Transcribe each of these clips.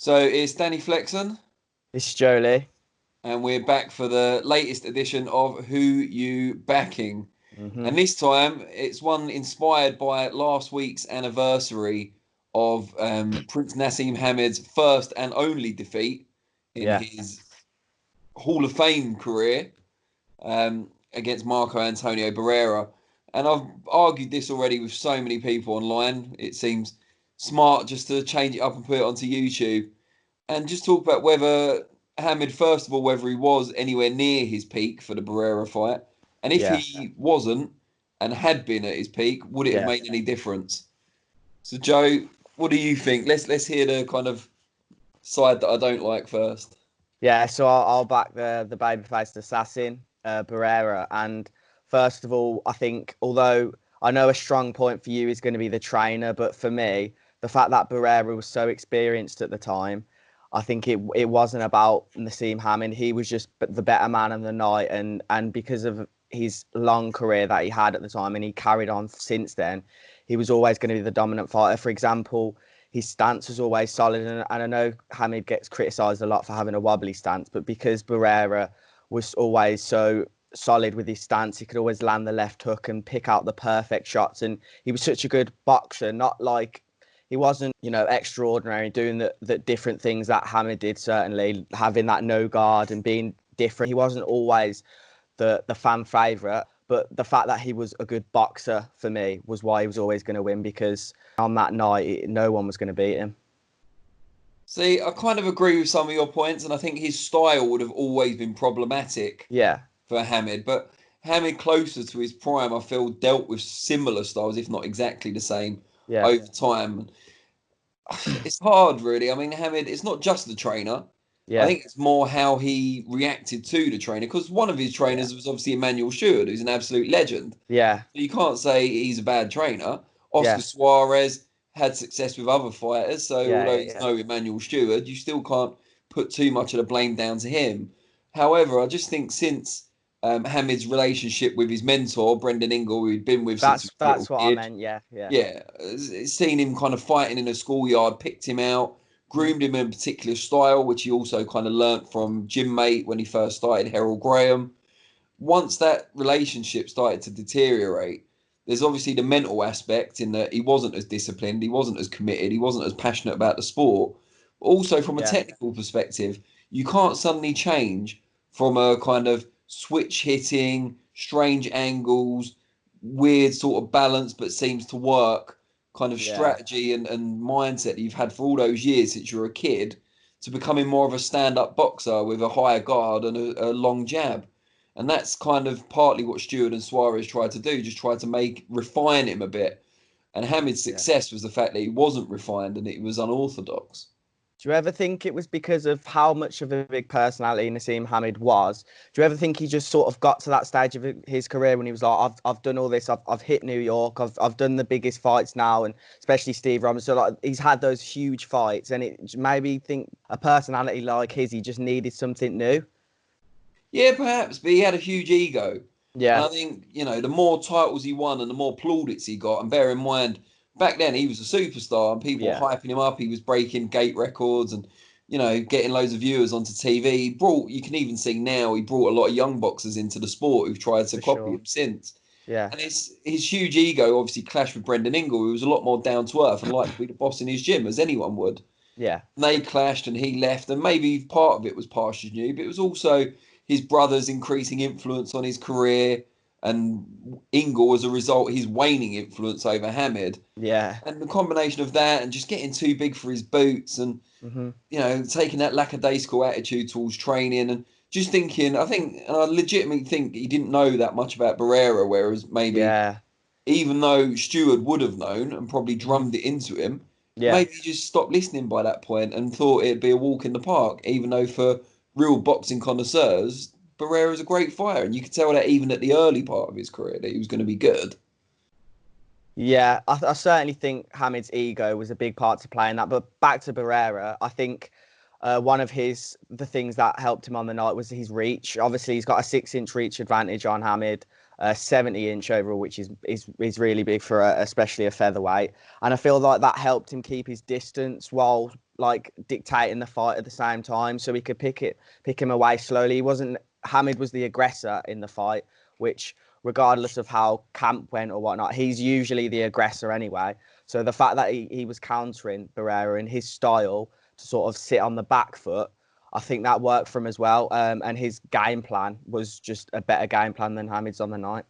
So it's Danny Flexen, This is Joe Leigh. and we're back for the latest edition of Who You Backing. hmm And this time it's one inspired by last week's anniversary of Prince Naseem Hamed's first and only defeat in Yeah, his Hall of Fame career against Marco Antonio Barrera. And I've argued this already with so many people online. It seems smart just to change it up and put it onto YouTube and just talk about whether Hamed, first of all, whether he was anywhere near his peak for the Barrera fight, and if yeah, he wasn't and had been at his peak, would it have yeah, made any difference? So, Joe, what do you think? Let's hear the kind of side that I don't like first. yeah. So I'll back the babyface assassin, Barrera. And first of all, I think although I know a strong point for you is going to be the trainer, but for me, the fact that Barrera was so experienced at the time, I think it wasn't about Naseem Hamed. He was just the better man of the night, and because of his long career that he had at the time, and he carried on since then, he was always going to be the dominant fighter. For example, his stance was always solid. And I know Hamid gets criticised a lot for having a wobbly stance, but because Barrera was always so solid with his stance, he could always land the left hook and pick out the perfect shots. And he was such a good boxer, not like he wasn't, extraordinary doing the different things that Hamid did, certainly having that no guard and being different. He wasn't always the fan favourite, but the fact that he was a good boxer for me was why he was always going to win, because on that night, no one was going to beat him. See, I kind of agree with some of your points, and I think his style would have always been problematic Yeah, for Hamed, but Hamed closer to his prime, I feel, dealt with similar styles, if not exactly the same, yeah, over time. It's hard, really. I mean, Hamed, it's not just the trainer. I yeah, think it's more how he reacted to the trainer, because one of his yeah, trainers was obviously Emmanuel Stewart, who's an absolute legend. yeah, So you can't say he's a bad trainer. Oscar yeah, Suarez had success with other fighters, so yeah, although yeah, he's yeah. no Emmanuel Stewart, you still can't put too much of the blame down to him. However, I just think since Hamid's relationship with his mentor, Brendan Ingle, who he'd been with since he That's was a little that's what I kid, meant. Yeah, yeah. yeah, seen him kind of fighting in a schoolyard, picked him out, Mhm. groomed him in a particular style, which he also kind of learnt from gym mate when he first started, Harold Graham. Once that relationship started to deteriorate, there's obviously the mental aspect in that he wasn't as disciplined, he wasn't as committed, he wasn't as passionate about the sport. But also from a Yeah, technical perspective, you can't suddenly change from a kind of switch hitting, strange angles, weird sort of balance, but seems to work kind of yeah, strategy and mindset that you've had for all those years since you were a kid to becoming more of a stand-up boxer with a higher guard and a long jab. And that's kind of partly what Stewart and Suarez tried to do, just tried to refine him a bit. And Hamid's yeah. success was the fact that he wasn't refined and it was unorthodox. Do you ever think it was because of how much of a big personality Naseem Hamed was? Do you ever think he just sort of got to that stage of his career when he was like, I've done all this, I've hit New York, I've done the biggest fights now, and especially Steve Robinson, so like he's had those huge fights, and it maybe think a personality like his, he just needed something new. Yeah, perhaps, but he had a huge ego. And Yeah, I think, the more titles he won and the more plaudits he got, and bear in mind, back then he was a superstar and people were yeah, hyping him up. He was breaking gate records and, getting loads of viewers onto TV. You can even see now, he brought a lot of young boxers into the sport who've tried to for copy sure. him since. Yeah, And his huge ego obviously clashed with Brendan Ingle, who was a lot more down to earth and liked to be the boss in his gym, as anyone would. yeah, And they clashed and he left, and maybe part of it was partially new, but it was also his brother's increasing influence on his career, and Ingle, as a result, his waning influence over Hamed. yeah. And the combination of that and just getting too big for his boots and, hmm taking that lackadaisical attitude towards training and just thinking, and I legitimately think he didn't know that much about Barrera, whereas maybe Yeah. even though Stewart would have known and probably hmm drummed it into him, Yeah. maybe he just stopped listening by that point and thought it'd be a walk in the park, even though for real boxing connoisseurs, Barrera's a great fighter. And you could tell that even at the early part of his career that he was going to be good. Yeah, I certainly think Hamid's ego was a big part to play in that. But back to Barrera, I think one of the things that helped him on the night was his reach. Obviously, he's got a 6-inch reach advantage on Hamid. 70-inch overall, which is really big for especially a featherweight. And I feel like that helped him keep his distance while like dictating the fight at the same time, so he could pick him away slowly. Hamed was the aggressor in the fight, which regardless of how camp went or whatnot, he's usually the aggressor anyway. So the fact that he was countering Barrera in his style to sort of sit on the back foot, I think that worked for him as well. And his game plan was just a better game plan than Hamed's on the night.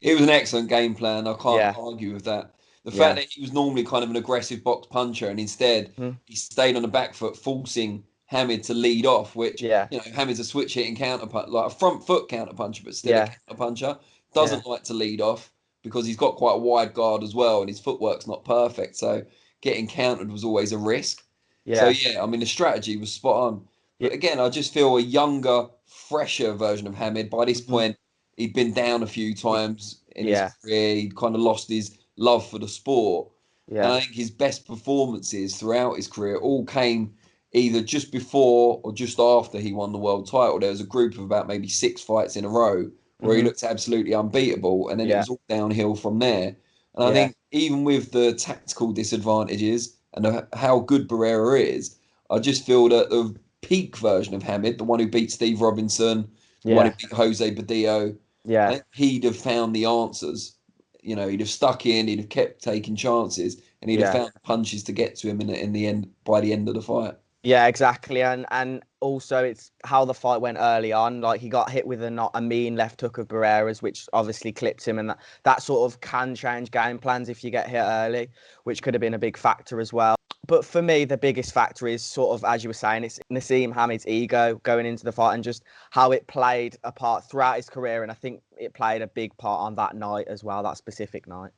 It was an excellent game plan. I can't Yeah. argue with that. The fact Yeah. that he was normally kind of an aggressive box puncher and instead he stayed on the back foot, forcing Hamed to lead off, which, Yeah. Hamed's a switch hitting counter puncher, like a front foot counter puncher, but still a Yeah. counter puncher. Yeah. Doesn't like to lead off because he's got quite a wide guard as well and his footwork's not perfect. So getting countered was always a risk. So, Yeah. I mean, the strategy was spot on. Yeah. But again, I just feel a younger, fresher version of Hamed. By this point, he'd been down a few times in his Yeah. career. He'd kind of lost his love for the sport. And Yeah. I think his best performances throughout his career all came either just before or just after he won the world title. There was a group of about maybe 6 fights in a row where he looked absolutely unbeatable. And then it Yeah. was all downhill from there. And I Yeah. think even with the tactical disadvantages and how good Barrera is, I just feel that the peak version of Hamed, the one who beat Steve Robinson, the one who Yeah. beat Jose Badillo, I Yeah. think he'd have found the answers. He'd have stuck in, he'd have kept taking chances, and he'd have Yeah. found punches to get to him in the end by the end of the fight. Yeah, exactly, and also it's how the fight went early on. Like he got hit with a mean left hook of Barrera's, which obviously clipped him, and that sort of can change game plans if you get hit early, which could have been a big factor as well. But for me, the biggest factor is sort of, as you were saying, it's Naseem Hamed's ego going into the fight and just how it played a part throughout his career, and I think it played a big part on that night as well, that specific night.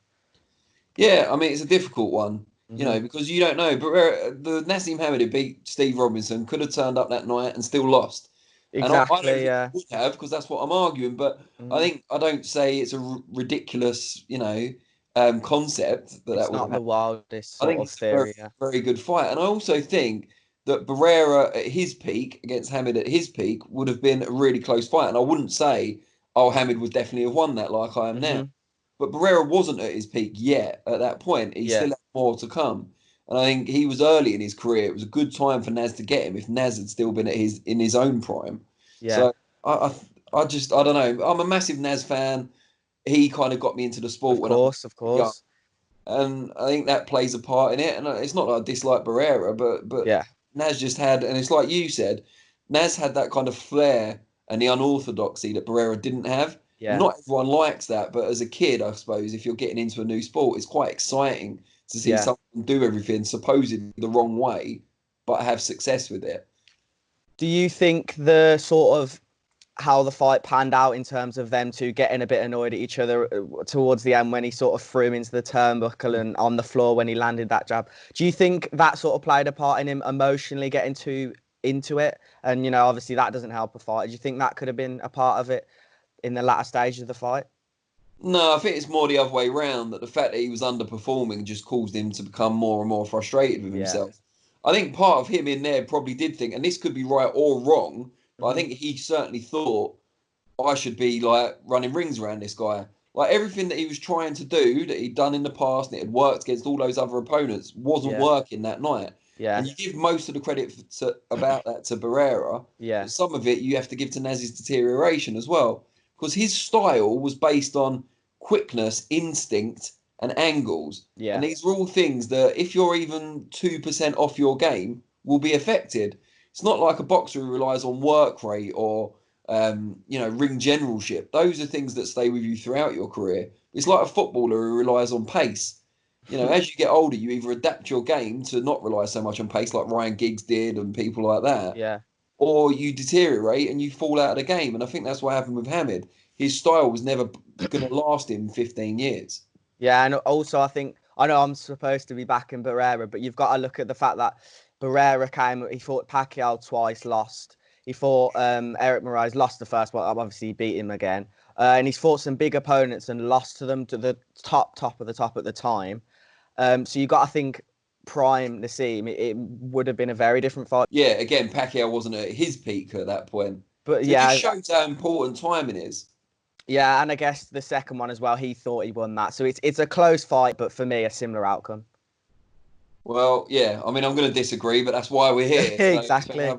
Yeah, I mean it's a difficult one, Hmm. because you don't know. But the Naseem Hamed who beat Steve Robinson could have turned up that night and still lost. And I don't Exactly. think Yeah. he would have because that's what I'm arguing. But Hmm. I don't say it's a ridiculous, concept that It's would not have. the wildest I sort think of it's a very, theory. Yeah. very good fight. And I also think that Barrera at his peak against Hamed at his peak would have been a really close fight. And I wouldn't say, oh, Hamed would definitely have won that like I am now. Hmm. But Barrera wasn't at his peak yet at that point. He Yeah. still had more to come. And I think he was early in his career. It was a good time for Naz to get him if Naz had still been in his own prime. Yeah. So I don't know. I'm a massive Naz fan. He kind of got me into the sport Of when I was course. Of young, course. and I think that plays a part in it. And it's not that I dislike Barrera, but Yeah. Naz just had, and it's like you said, Naz had that kind of flair and the unorthodoxy that Barrera didn't have. And Yeah. not everyone likes that, but as a kid, I suppose, if you're getting into a new sport, it's quite exciting to see Yeah. someone do everything supposedly the wrong way, but have success with it. Do you think the sort of how the fight panned out in terms of them two getting a bit annoyed at each other towards the end when he sort of threw him into the turnbuckle and on the floor when he landed that jab? Do you think that sort of played a part in him emotionally getting too into it? And, obviously that doesn't help a fight. Do you think that could have been a part of it in the latter stages of the fight? No, I think it's more the other way round that the fact that he was underperforming just caused him to become more and more frustrated with Yeah. himself. I think part of him in there probably did think, and this could be right or wrong, but I Hmm. think he certainly thought I should be like running rings around this guy. Like everything that he was trying to do that he'd done in the past and it had worked against all those other opponents wasn't Yeah. working that night. Yeah. And you give most of the credit about that to Barrera, Yeah. but some of it you have to give to Naz's deterioration as well. Because his style was based on quickness, instinct, and angles. And Yeah. these are all things that if you're even 2% off your game, will be affected. It's not like a boxer who relies on work rate or ring generalship. Those are things that stay with you throughout your career. It's like a footballer who relies on pace. As you get older, you either adapt your game to not rely so much on pace, like Ryan Giggs did, and people like that, Yeah. or you deteriorate and you fall out of the game. And I think that's what happened with Hamed. His style was never going to last him 15 years. Yeah, and also I know I'm supposed to be backing Barrera, but you've got to look at the fact that he fought Pacquiao twice, lost. He fought Eric Moraes, lost the first one, obviously he beat him again. And he's fought some big opponents and lost to them to the top of the top at the time. So you got to think prime Naseem, it would have been a very different fight. Yeah, again, Pacquiao wasn't at his peak at that point. But So it just yeah, shows how important timing is. Yeah, and I guess the second one as well, he thought he won that. So it's a close fight, but for me, a similar outcome. Well, yeah, I mean, I'm going to disagree, but that's why we're here. So Exactly.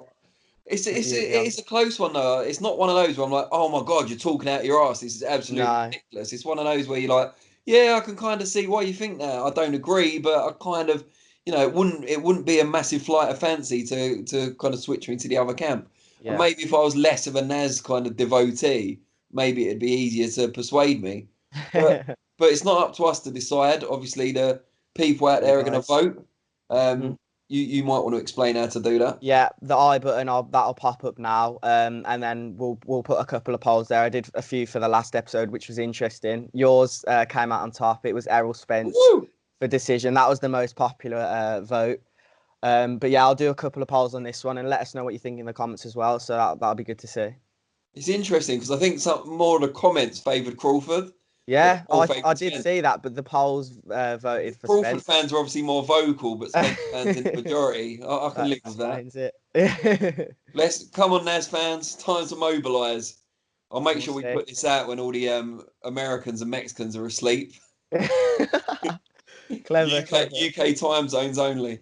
it's a close one though. It's not one of those where I'm like, oh my god, you're talking out your ass. This is absolutely No. ridiculous. It's one of those where you're like, yeah, I can kind of see why you think that. I don't agree, but I kind of, it wouldn't be a massive flight of fancy to kind of switch me to the other camp. And Yeah. maybe if I was less of a Nas kind of devotee, maybe it'd be easier to persuade me. But but it's not up to us to decide. Obviously, the people out You there are going to guys. vote. Mhm. You might want to explain how to do that. Yeah, the I button, that'll pop up now, and then we'll put a couple of polls there. I did a few for the last episode, which was interesting. Yours came out on top. It was Errol Spence Woo! for decision. That was the most popular vote. But yeah, I'll do a couple of polls on this one and let us know what you think in the comments as well. So that'll be good to see. It's interesting because I think some more of the comments favoured Crawford, but Yeah, more I favoured did Spence. see that, but the polls voted for Crawford Spence. fans are obviously more vocal, but Spence fans in the That majority. I can live with that. explains it. Let's come on, Naz fans. Time to mobilise. I'll make We'll sure we see. put this out when all the Americans and Mexicans are asleep. Clever, UK clever. UK time zones only.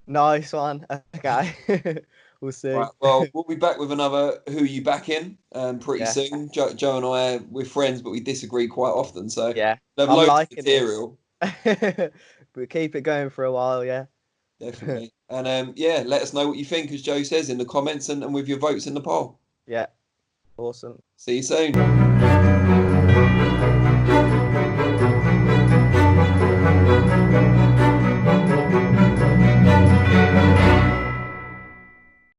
Nice one. Okay. We'll see. Right. Well, we'll be back with another Who You Back In pretty Yeah. soon. Joe and I, we're friends, but we disagree quite often. So Yeah. we'll have I'm loads of liking this. material. But keep it going for a while, yeah. Definitely. And yeah, let us know what you think, as Joe says, in the comments and with your votes in the poll. Yeah. Awesome. See you soon.